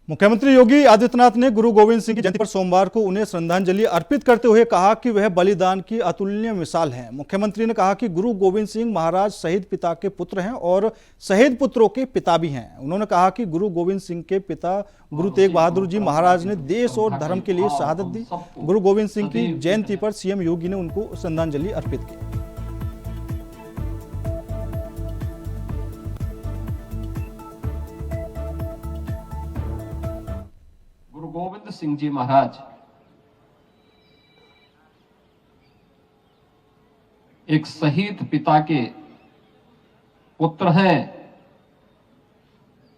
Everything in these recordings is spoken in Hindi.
मुख्यमंत्री योगी आदित्यनाथ ने गुरु गोविंद सिंह की जयंती पर सोमवार को उन्हें श्रद्धांजलि अर्पित करते हुए कहा कि वह बलिदान की अतुलनीय मिसाल हैं। मुख्यमंत्री ने कहा कि गुरु गोविंद सिंह महाराज शहीद पिता के पुत्र हैं और शहीद पुत्रों के पिता भी हैं। उन्होंने कहा कि गुरु गोविंद सिंह के पिता गुरु तेग बहादुर जी महाराज ने देश और धर्म के लिए शहादत दी। गुरु गोविंद सिंह की जयंती पर सीएम योगी ने उनको श्रद्धांजलि अर्पित की। गुरु गोविंद सिंह जी महाराज एक शहीद पिता के पुत्र हैं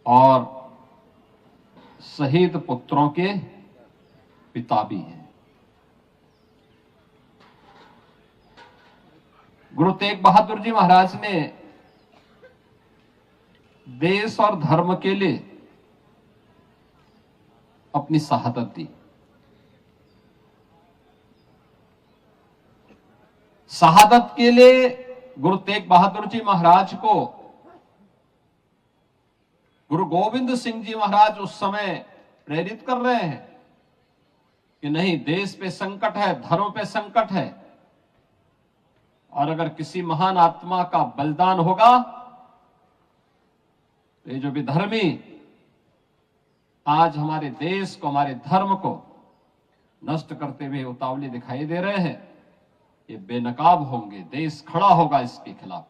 और शहीद पुत्रों के पिता भी हैं। गुरु तेग बहादुर जी महाराज ने देश और धर्म के लिए अपनी शहादत दी। शहादत के लिए गुरु तेग बहादुर जी महाराज को गुरु गोविंद सिंह जी महाराज उस समय प्रेरित कर रहे हैं कि नहीं, देश पे संकट है, धर्म पे संकट है, और अगर किसी महान आत्मा का बलिदान होगा तो ये जो विधर्मी आज हमारे देश को, हमारे धर्म को नष्ट करते हुए उतावले दिखाई दे रहे हैं, ये बेनकाब होंगे, देश खड़ा होगा इसके खिलाफ।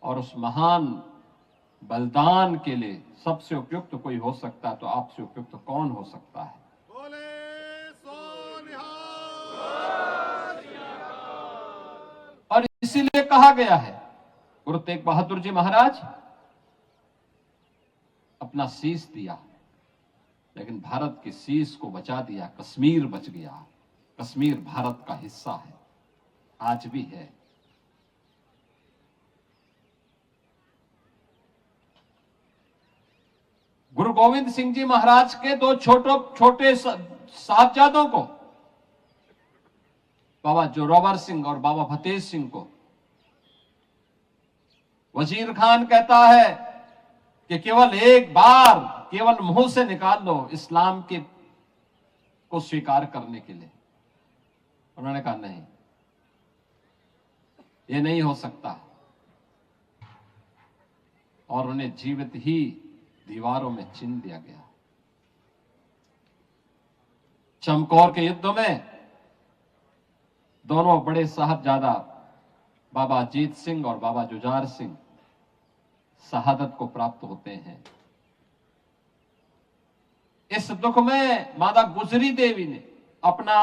और उस महान बलिदान के लिए सबसे उपयुक्त कोई हो सकता है तो आपसे उपयुक्त कौन हो सकता है। और इसीलिए कहा गया है गुरु तेग बहादुर जी महाराज अपना शीश दिया, लेकिन भारत के शीश को बचा दिया। कश्मीर बच गया। कश्मीर भारत का हिस्सा है, आज भी है। गुरु गोविंद सिंह जी महाराज के दो छोटे साहबजादों को, बाबा जोरावर सिंह और बाबा फतेह सिंह को, वजीर खान कहता है कि केवल एक बार, केवल मुंह से निकाल लो इस्लाम के को स्वीकार करने के लिए। उन्होंने कहा नहीं, ये नहीं हो सकता, और उन्हें जीवित ही दीवारों में चिन दिया गया। चमकौर के युद्ध में दोनों बड़े साहबजादा बाबा अजीत सिंह और बाबा जुझार सिंह शहादत को प्राप्त होते हैं। इस दुख में माता गुजरी देवी ने अपना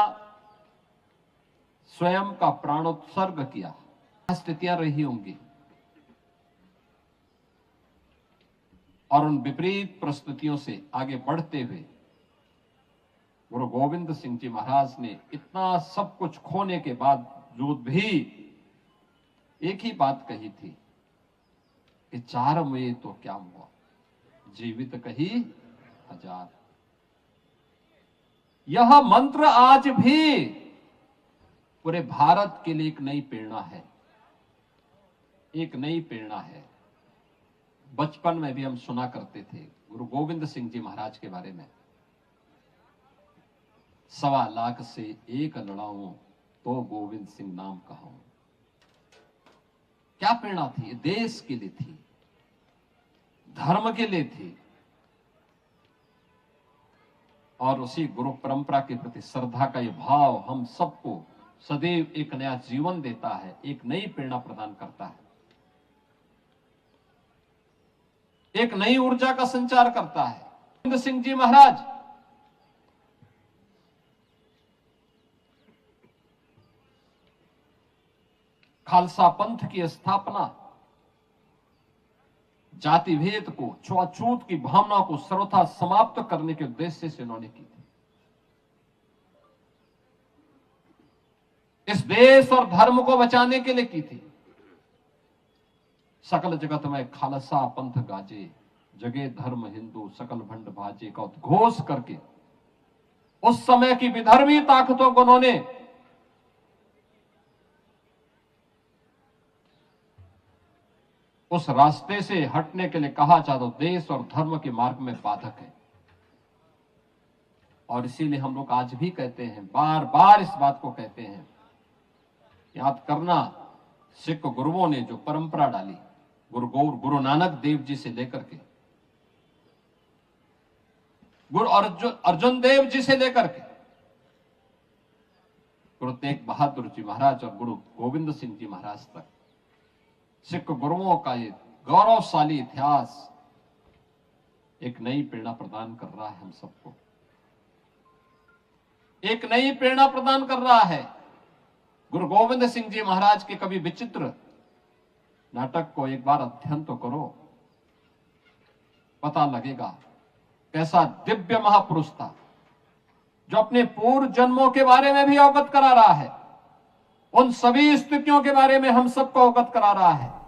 स्वयं का प्राणोत्सर्ग किया। स्थितियां रही होंगी, और उन विपरीत परिस्थितियों से आगे बढ़ते हुए गुरु गोविंद सिंह जी महाराज ने इतना सब कुछ खोने के बावजूद भी एक ही बात कही थी कि चार में तो क्या हुआ, जीवित कही हजार। यह मंत्र आज भी पूरे भारत के लिए एक नई प्रेरणा है, एक नई प्रेरणा है। बचपन में भी हम सुना करते थे गुरु गोविंद सिंह जी महाराज के बारे में, 1.25 लाख से एक लड़ाऊं तो गोविंद सिंह नाम कहूं। क्या प्रेरणा थी, देश के लिए थी, धर्म के लिए थी, और उसी गुरु परंपरा के प्रति श्रद्धा का यह भाव हम सबको सदैव एक नया जीवन देता है, एक नई प्रेरणा प्रदान करता है, एक नई ऊर्जा का संचार करता है। गोविंद सिंह जी महाराज खालसा पंथ की स्थापना, जाति भेद को, छुआछूत की भावना को सर्वथा समाप्त करने के उद्देश्य से उन्होंने की थी। इस देश और धर्म को बचाने के लिए की थी। सकल जगत में खालसा पंथ गाजे, जगे धर्म हिंदू सकल भंड भाजे का उद्घोष करके उस समय की विधर्मी ताकतों को उन्होंने उस रास्ते से हटने के लिए कहा, चाहे तो देश और धर्म के मार्ग में बाधक है। और इसीलिए हम लोग आज भी कहते हैं, बार बार इस बात को कहते हैं, याद करना सिख गुरुओं ने जो परंपरा डाली, गुरु नानक देव जी से लेकर के गुरु अर्जुन देव जी से लेकर के गुरु तेग बहादुर जी महाराज और गुरु गोविंद सिंह जी महाराज तक सिख गुरुओं का ये गौरवशाली इतिहास एक नई प्रेरणा प्रदान कर रहा है हम सबको, एक नई प्रेरणा प्रदान कर रहा है। गुरु गोविंद सिंह जी महाराज के कवि विचित्र नाटक को एक बार अध्ययन तो करो, पता लगेगा कैसा दिव्य महापुरुष था, जो अपने पूर्व जन्मों के बारे में भी अवगत करा रहा है, उन सभी स्थितियों के बारे में हम सबको अवगत करा रहा है।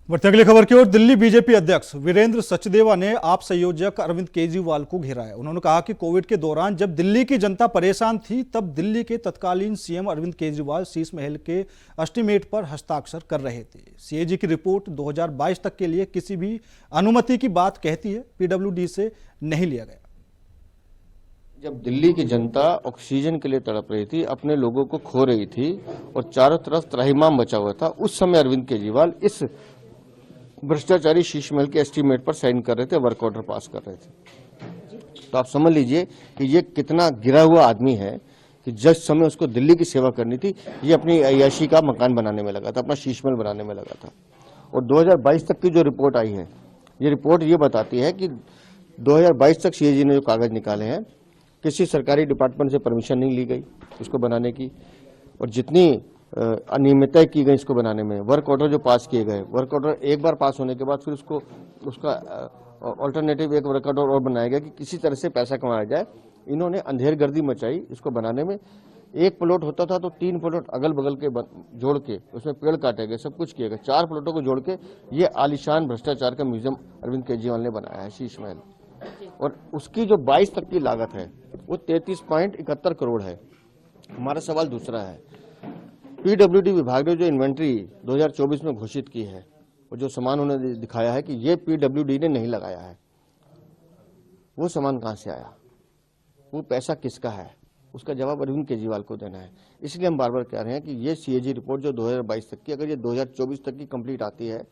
बढ़ते अगली खबर की ओर। दिल्ली बीजेपी अध्यक्ष वीरेंद्र सचदेवा ने आप संयोजक अरविंद केजरीवाल को घेरा है। उन्होंने कहा कि कोविड के दौरान जब दिल्ली की जनता परेशान थी, तब दिल्ली के तत्कालीन सीएम अरविंद केजरीवाल शीश महल के एस्टीमेट पर हस्ताक्षर कर रहे थे। सीएजी की रिपोर्ट 2022 तक के लिए किसी भी अनुमति की बात कहती है, पीडब्ल्यूडी से नहीं लिया गया। जब दिल्ली की जनता ऑक्सीजन के लिए तड़प रही थी, अपने लोगों को खो रही थी और चारों तरफ त्राहिमाम मचा हुआ था, उस समय अरविंद केजरीवाल इस भ्रष्टाचारी शीश महल के एस्टीमेट पर साइन कर रहे थे, वर्क ऑर्डर पास कर रहे थे। तो आप समझ लीजिए कि ये कितना गिरा हुआ आदमी है कि जिस समय उसको दिल्ली की सेवा करनी थी, ये अपनी अय्याशी का मकान बनाने में लगा था, अपना शीश महल बनाने में लगा था। और 2022 तक की जो रिपोर्ट आई है, ये रिपोर्ट ये बताती है कि 2022 तक सीएजी ने जो कागज निकाले हैं, किसी सरकारी डिपार्टमेंट से परमिशन नहीं ली गई इसको बनाने की, और जितनी अनियमितताएं की गई इसको बनाने में, वर्क ऑर्डर जो पास किए गए, वर्क ऑर्डर एक बार पास होने के बाद फिर उसका ऑल्टरनेटिव एक वर्क ऑर्डर और बनाया गया कि किसी तरह से पैसा कमाया जाए। इन्होंने अंधेरगर्दी मचाई इसको बनाने में। एक प्लॉट होता था तो 3 प्लॉट अगल बगल के जोड़ के उसमें पेड़ काटे गए, सब कुछ किया गया। 4 प्लॉटों को जोड़ के ये आलीशान भ्रष्टाचार का म्यूजियम अरविंद केजरीवाल ने बनाया है, शीश महल। और उसकी जो 22 तक की लागत है वो 33.71 करोड़ है। हमारा सवाल दूसरा है, पीडब्ल्यूडी विभाग ने जो इन्वेंट्री 2024 में घोषित की है और जो सामान उन्होंने दिखाया है कि ये पीडब्ल्यूडी ने नहीं लगाया है, वो सामान कहां से आया, वो पैसा किसका है, उसका जवाब अरविंद केजरीवाल को देना है। इसलिए हम बार बार कह रहे हैं कि ये सीएजी रिपोर्ट जो 2022 तक की, अगर ये 2024 तक की कंप्लीट आती है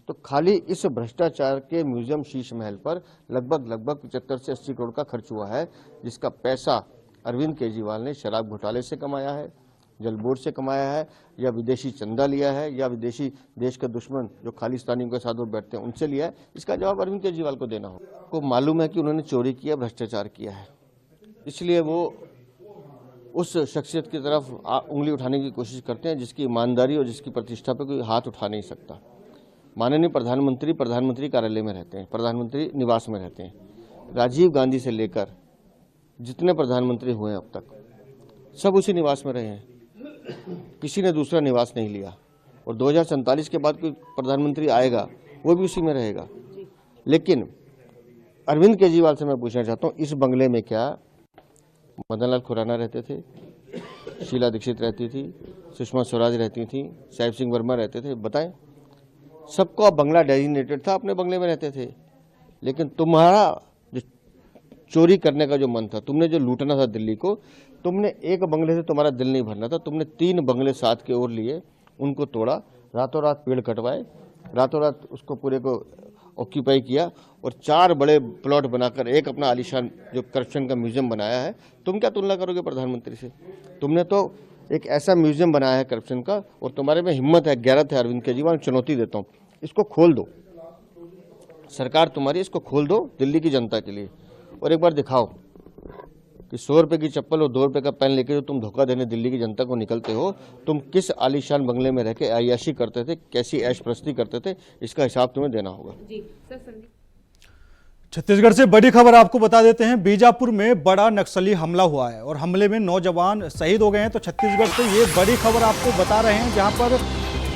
तो खाली इस भ्रष्टाचार के म्यूजियम शीश महल पर लगभग 75 से 80 करोड़ का खर्च हुआ है, जिसका पैसा अरविंद केजरीवाल ने शराब घोटाले से कमाया है, जल बोर्ड से कमाया है, या विदेशी चंदा लिया है, या विदेशी देश के दुश्मन जो खालिस्तानियों के साथ वो बैठते हैं उनसे लिया है। इसका जवाब अरविंद केजरीवाल को देना होगा। को मालूम है कि उन्होंने चोरी किया, भ्रष्टाचार किया है, इसलिए वो उस शख्सियत की तरफ उंगली उठाने की कोशिश करते हैं जिसकी ईमानदारी और जिसकी प्रतिष्ठा पर कोई हाथ उठा नहीं सकता। माननीय प्रधानमंत्री कार्यालय में रहते हैं, प्रधानमंत्री निवास में रहते हैं। राजीव गांधी से लेकर जितने प्रधानमंत्री हुए हैं अब तक सब उसी निवास में रहे हैं, किसी ने दूसरा निवास नहीं लिया। और 2047 के बाद कोई प्रधानमंत्री आएगा वो भी उसी में रहेगा। लेकिन अरविंद केजरीवाल से मैं पूछना चाहता हूँ, इस बंगले में क्या मदन लाल खुराना रहते थे, शीला दीक्षित रहती थी, सुषमा स्वराज रहती थी, साहिब सिंह वर्मा रहते थे? बताएं। सबको बंगला डेजिग्नेटेड था, अपने बंगले में रहते थे। लेकिन तुम्हारा जो चोरी करने का जो मन था, तुमने जो लूटना था दिल्ली को, तुमने एक बंगले से तुम्हारा दिल नहीं भरना था, तुमने 3 बंगले साथ के और लिए, उनको तोड़ा, रातों रात पेड़ कटवाए, रातों रात उसको पूरे को ऑक्यूपाई किया और 4 बड़े प्लॉट बनाकर एक अपना आलीशान जो करप्शन का म्यूजियम बनाया है। तुम क्या तुलना करोगे प्रधानमंत्री से? तुमने तो एक ऐसा म्यूजियम बनाया है करप्शन का, और तुम्हारे में हिम्मत है, गैरत है। अरविंद केजरीवाल, चुनौती देता हूँ, इसको खोल दो, सरकार तुम्हारी, इसको खोल दो दिल्ली की जनता के लिए, और एक बार दिखाओ कि 100 रुपये की चप्पल और 2 रुपये का पेन लेके जो तुम धोखा देने दिल्ली की जनता को निकलते हो, तुम किस आलीशान बंगले में रह के अय्याशी करते थे, कैसी ऐशप्रस्ती करते थे, इसका हिसाब तुम्हें देना होगा। जी सर। संदीप, छत्तीसगढ़ से बड़ी खबर आपको बता देते हैं। बीजापुर में बड़ा नक्सली हमला हुआ है और हमले में 9 जवान शहीद हो गए हैं। तो छत्तीसगढ़ से ये बड़ी खबर आपको बता रहे हैं, जहां पर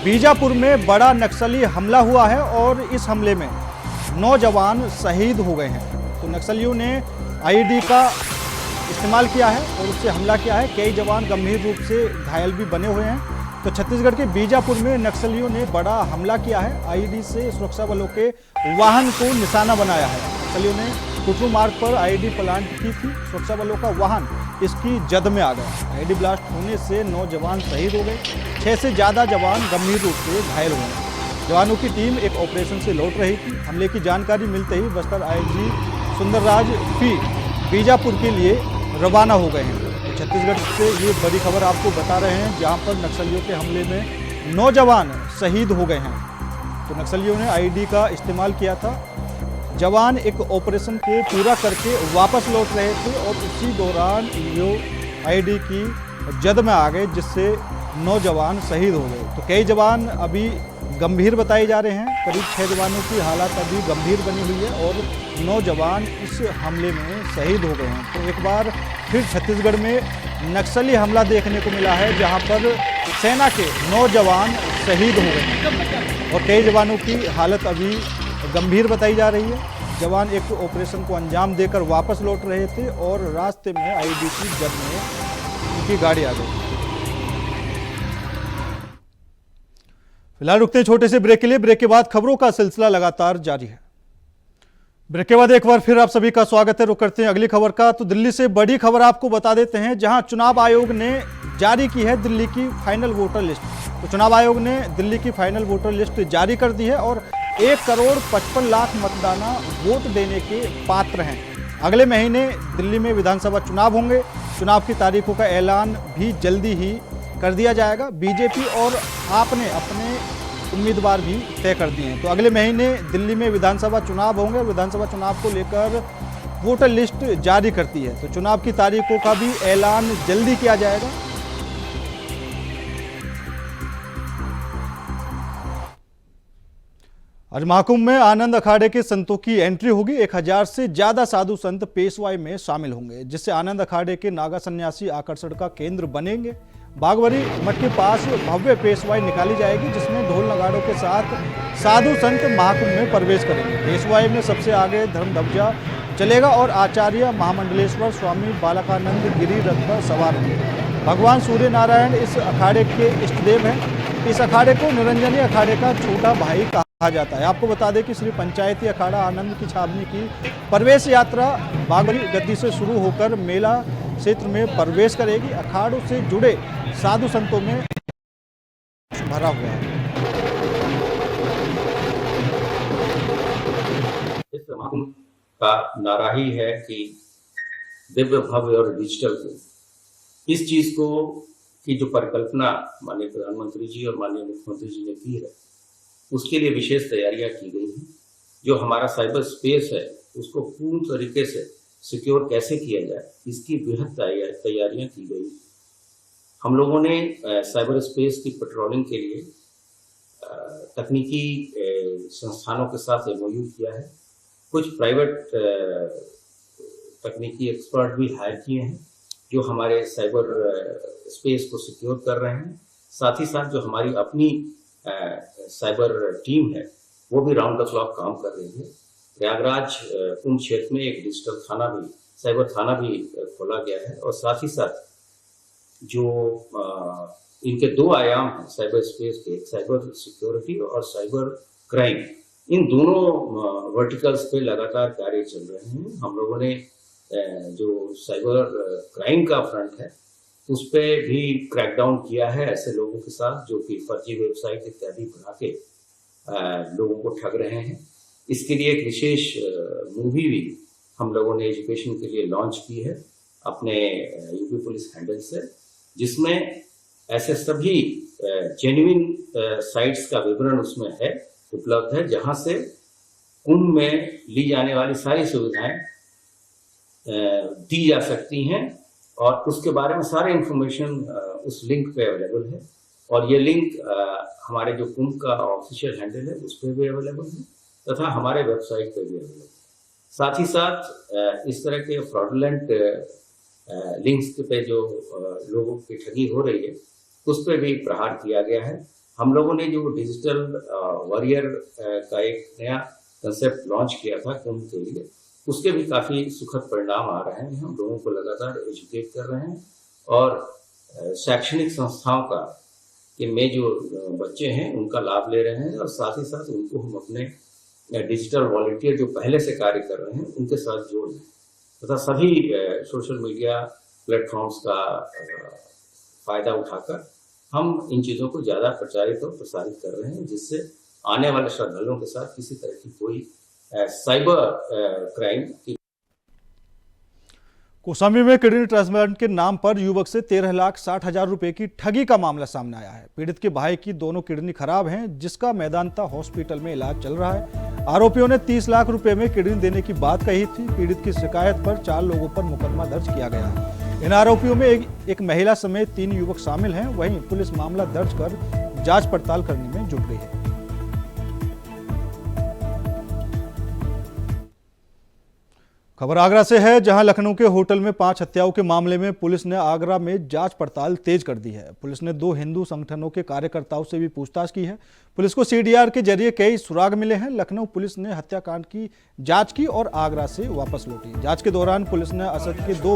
बीजापुर में बड़ा नक्सली हमला हुआ है और इस हमले में 9 जवान शहीद हो गए हैं। तो नक्सलियों ने आईईडी का इस्तेमाल किया है और उससे हमला किया है। कई जवान गंभीर रूप से घायल भी बने हुए हैं। तो छत्तीसगढ़ के बीजापुर में नक्सलियों ने बड़ा हमला किया है। आईईडी से सुरक्षा बलों के वाहन को निशाना बनाया है। नक्सलियों ने कुटरू मार्ग पर आईईडी प्लांट की थी। सुरक्षा बलों का वाहन इसकी जद में आ गया। आईईडी ब्लास्ट होने से 9 जवान शहीद हो गए। 6 से ज्यादा जवान गंभीर रूप से घायल हुए हैं। जवानों की टीम एक ऑपरेशन से लौट रही थी। हमले की जानकारी मिलते ही बस्तर आईजी सुंदरराज पी बीजापुर के लिए रवाना हो गए हैं। तो छत्तीसगढ़ से ये बड़ी खबर आपको बता रहे हैं, जहां पर नक्सलियों के हमले में 9 जवान शहीद हो गए हैं। तो नक्सलियों ने आईईडी का इस्तेमाल किया था। जवान एक ऑपरेशन को पूरा करके वापस लौट रहे थे और उसी दौरान ये आईईडी की जद में आ गए, जिससे 9 जवान शहीद हो गए। तो कई जवान अभी गंभीर बताए जा रहे हैं। करीब 6 जवानों की हालत अभी गंभीर बनी हुई है और 9 जवान इस हमले में शहीद हो गए हैं। तो एक बार फिर छत्तीसगढ़ में नक्सली हमला देखने को मिला है, जहां पर सेना के 9 जवान शहीद हो गए हैं और कई जवानों की हालत अभी गंभीर बताई जा रही है। जवान एक ऑपरेशन को अंजाम देकर वापस लौट रहे थे और रास्ते में आईईडी की जद में उनकी गाड़ी आ गई। फिलहाल रुकते हैं छोटे से ब्रेक के लिए। ब्रेक के बाद खबरों का सिलसिला लगातार जारी है। ब्रेक के बाद एक बार फिर आप सभी का स्वागत है। रुक करते हैं अगली खबर का। तो दिल्ली से बड़ी खबर आपको बता देते हैं, जहां चुनाव आयोग ने जारी की है दिल्ली की फाइनल वोटर लिस्ट। तो चुनाव आयोग ने दिल्ली की फाइनल वोटर लिस्ट जारी कर दी है और 1,55,00,000 मतदाता वोट देने के पात्र हैं। अगले महीने दिल्ली में विधानसभा चुनाव होंगे। चुनाव की तारीखों का ऐलान भी जल्दी ही कर दिया जाएगा। बीजेपी और आप ने अपने उम्मीदवार भी तय कर दिए हैं। तो अगले महीने दिल्ली में विधानसभा चुनाव होंगे। विधानसभा चुनाव को लेकर वोटर लिस्ट जारी करती है, तो चुनाव की तारीखों का भी ऐलान जल्दी किया जाएगा। आज महाकुंभ में आनंद अखाड़े के संतों की एंट्री होगी। 1000 से ज्यादा साधु संत पेशवाई में शामिल होंगे, जिससे आनंद अखाड़े के नागा सन्यासी आकर्षण का केंद्र बनेंगे। बागवरी मठ के पास भव्य पेशवाई निकाली जाएगी, जिसमें ढोल नगाड़ों के साथ साधु संत महाकुंभ में प्रवेश करेंगे। पेशवाई में सबसे आगे धर्मध्वजा चलेगा और आचार्य महामंडलेश्वर स्वामी बालकानंद गिरी रथ पर सवार होंगे। भगवान सूर्य नारायण इस अखाड़े के इष्टदेव हैं। इस अखाड़े को निरंजनी अखाड़े का छोटा भाई कहा जाता है। आपको बता दें कि श्री पंचायती अखाड़ा आनंद की छावनी की प्रवेश यात्रा बागवरी गद्दी से शुरू होकर मेला क्षेत्र में प्रवेश करेगी। अखाड़ों से जुड़े साधु संतों में भरा हुआ है। इस महाकुंभ का नारा ही है कि दिव्य भव्य और डिजिटल को, इस चीज को की जो परिकल्पना माननीय प्रधानमंत्री जी और माननीय मुख्यमंत्री जी ने की है, उसके लिए विशेष तैयारियां की गई हैं। जो हमारा साइबर स्पेस है उसको पूर्ण तरीके से सिक्योर कैसे किया जाए, इसकी बेहद तैयारियां की गई। हम लोगों ने साइबर स्पेस की पेट्रोलिंग के लिए तकनीकी संस्थानों के साथ एमओयू किया है। कुछ प्राइवेट तकनीकी एक्सपर्ट भी हायर किए हैं जो हमारे साइबर स्पेस को सिक्योर कर रहे हैं। साथ ही साथ जो हमारी अपनी साइबर टीम है वो भी राउंड द क्लॉक काम कर रही है। प्रयागराज कुंभ क्षेत्र में एक डिजिटल थाना भी, साइबर थाना भी खोला गया है और साथ ही साथ जो इनके 2 आयाम हैं साइबर स्पेस के, साइबर सिक्योरिटी और साइबर क्राइम, इन दोनों वर्टिकल्स पे लगातार कार्य चल रहे हैं। हम लोगों ने जो साइबर क्राइम का फ्रंट है उस पे भी क्रैकडाउन किया है ऐसे लोगों के साथ जो कि फर्जी वेबसाइट इत्यादि बना के लोगों को ठग रहे हैं। इसके लिए एक विशेष मूवी भी हम लोगों ने एजुकेशन के लिए लॉन्च की है अपने यूपी पुलिस हैंडल से, जिसमें ऐसे सभी जेन्युइन साइट्स का विवरण उसमें है, उपलब्ध है, जहां से कुंभ में ली जाने वाली सारी सुविधाएं दी जा सकती हैं और उसके बारे में सारे इंफॉर्मेशन उस लिंक पे अवेलेबल है। और ये लिंक हमारे जो कुंभ का ऑफिशियल हैंडल है उस पर भी अवेलेबल है तथा हमारे वेबसाइट पे भी अवेलेबल है। साथ ही साथ इस तरह के फ्रॉडुलेंट लिंक्स पे जो लोगों की ठगी हो रही है उस पर भी प्रहार किया गया है। हम लोगों ने जो डिजिटल वॉरियर का एक नया कंसेप्ट लॉन्च किया था कुंभ के लिए, उसके भी काफ़ी सुखद परिणाम आ रहे हैं। हम लोगों को लगातार एजुकेट कर रहे हैं और शैक्षणिक संस्थाओं का के में जो बच्चे हैं उनका लाभ ले रहे हैं और साथ ही साथ उनको हम अपने डिजिटल वॉलंटियर जो पहले से कार्य कर रहे हैं उनके साथ जोड़ लें तथा सभी सोशल मीडिया प्लेटफॉर्म्स का फायदा उठाकर हम इन चीज़ों को ज़्यादा प्रचारित और प्रसारित कर रहे हैं, जिससे आने वाले श्रद्धालुओं के साथ किसी तरह की कोई साइबर क्राइम की। कौशाम्बी में किडनी ट्रांसप्लांट के नाम पर युवक से 13,60,000 रुपए की ठगी का मामला सामने आया है। पीड़ित के भाई की दोनों किडनी खराब हैं, जिसका मैदांता हॉस्पिटल में इलाज चल रहा है। आरोपियों ने 30 लाख रुपए में किडनी देने की बात कही थी। पीड़ित की शिकायत पर 4 लोगों पर मुकदमा दर्ज किया गया है। इन आरोपियों में एक महिला समेत 3 युवक शामिल हैं। वहीं पुलिस मामला दर्ज कर जांच पड़ताल करने में जुट गई है। खबर आगरा से है, जहां लखनऊ के होटल में 5 हत्याओं के मामले में पुलिस ने आगरा में जांच पड़ताल तेज कर दी है। पुलिस ने 2 हिंदू संगठनों के कार्यकर्ताओं से भी पूछताछ की है। पुलिस को सीडीआर के जरिए कई सुराग मिले हैं। लखनऊ पुलिस ने हत्याकांड की जांच की और आगरा से वापस लौटी। जांच के दौरान पुलिस ने असद के 2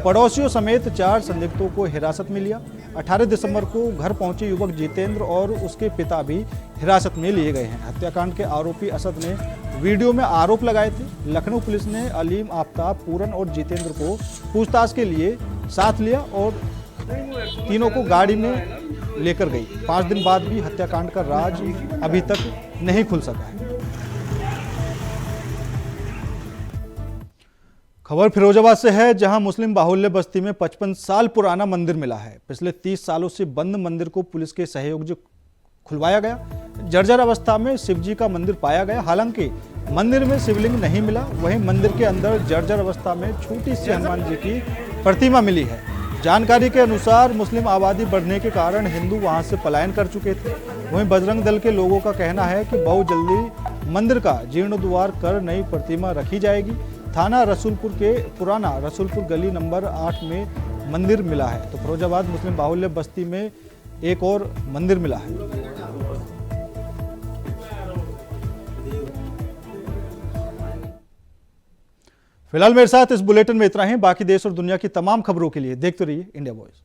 पड़ोसियों समेत 4 संदिग्धों को हिरासत में लिया। 18 दिसंबर को घर पहुंचे युवक जितेंद्र और उसके पिता भी हिरासत में लिए गए हैं। हत्याकांड के आरोपी असद ने वीडियो में आरोप लगाए थे। लखनऊ पुलिस ने अलीम, आफ्ताब, पूरन और जितेंद्र को पूछताछ के लिए साथ लिया और तीनों को गाड़ी में लेकर गई। 5 दिन बाद भी हत्याकांड का राज अभी तक नहीं खुल सका है। खबर फिरोजाबाद से है, जहां मुस्लिम बाहुल्य बस्ती में 55 साल पुराना मंदिर मिला है। पिछले 30 सालों से बंद मंदिर को पुलिस के सहयोग से खुलवाया गया। जर्जर अवस्था में शिवजी का मंदिर पाया गया। हालांकि मंदिर में शिवलिंग नहीं मिला। वहीं मंदिर के अंदर जर्जर अवस्था में छोटी सी हनुमान जी की प्रतिमा मिली है। जानकारी के अनुसार मुस्लिम आबादी बढ़ने के कारण हिंदू वहां से पलायन कर चुके थे। वहीं बजरंग दल के लोगों का कहना है कि बहुत जल्दी मंदिर का जीर्णोद्धार कर नई प्रतिमा रखी जाएगी। थाना रसूलपुर के पुराना रसूलपुर गली नंबर 8 में मंदिर मिला है। तो फिरोजाबाद मुस्लिम बाहुल्य बस्ती में एक और मंदिर मिला है। फिलहाल मेरे साथ इस बुलेटिन में इतना ही। बाकी देश और दुनिया की तमाम खबरों के लिए देखते रहिए इंडिया वॉइस।